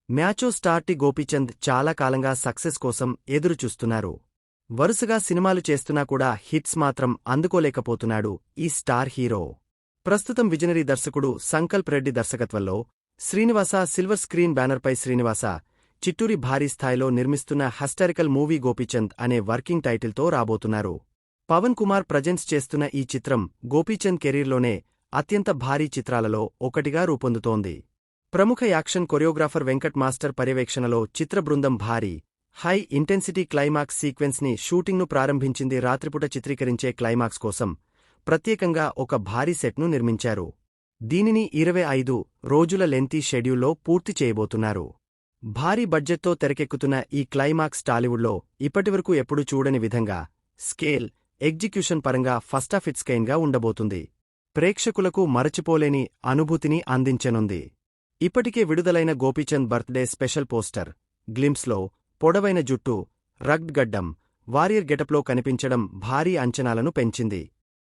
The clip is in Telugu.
మ్యాచో స్టార్ టి గోపీచంద్ చాలా కాలంగా సక్సెస్ కోసం ఎదురుచూస్తున్నారు. వరుసగా సినిమాలు చేస్తున్నా కూడా హిట్స్ మాత్రం అందుకోలేకపోతున్నాడు ఈ స్టార్ హీరో. ప్రస్తుతం విజనరీ దర్శకుడు సంకల్ప్ రెడ్డి దర్శకత్వంలో శ్రీనివాస సిల్వర్ స్క్రీన్ బ్యానర్పై శ్రీనివాస చిట్టూరి భారీ స్థాయిలో నిర్మిస్తున్న హిస్టారికల్ మూవీ గోపీచంద్ అనే వర్కింగ్ టైటిల్తో రాబోతున్నారు. పవన్ కుమార్ ప్రజెంట్స్ చేస్తున్న ఈ చిత్రం గోపీచంద్ కెరీర్లోనే అత్యంత భారీ చిత్రాలలో ఒకటిగా రూపొందుతోంది. ప్రముఖ యాక్షన్ కొరియోగ్రాఫర్ వెంకట్ మాస్టర్ పర్యవేక్షణలో చిత్ర బృందం భారీ హై ఇంటెన్సిటీ క్లైమాక్స్ సీక్వెన్స్ని షూటింగ్ను ప్రారంభించింది. రాత్రిపూట చిత్రీకరించే క్లైమాక్స్ కోసం ప్రత్యేకంగా ఒక భారీ సెట్ను నిర్మించారు. దీనిని 25 రోజుల లెంతీ షెడ్యూల్లో పూర్తి చేయబోతున్నారు. భారీ బడ్జెట్తో తెరకెక్కుతున్న ఈ క్లైమాక్స్ టాలీవుడ్లో ఇప్పటివరకు ఎప్పుడూ చూడని విధంగా స్కేల్, ఎగ్జిక్యూషన్ పరంగా ఫస్టాఫ్ ఇట్స్ కైండ్గా ఉండబోతుంది. ప్రేక్షకులకు మరచిపోలేని అనుభూతిని అందించనుంది. ఇప్పటికే విడుదలైన గోపీచంద్ బర్త్డే స్పెషల్ పోస్టర్ గ్లింప్స్లో పొడవైన జుట్టు, రగ్డ్ గడ్డం, వారియర్ గెటప్లో కనిపించడం భారీ అంచనాలను పెంచింది.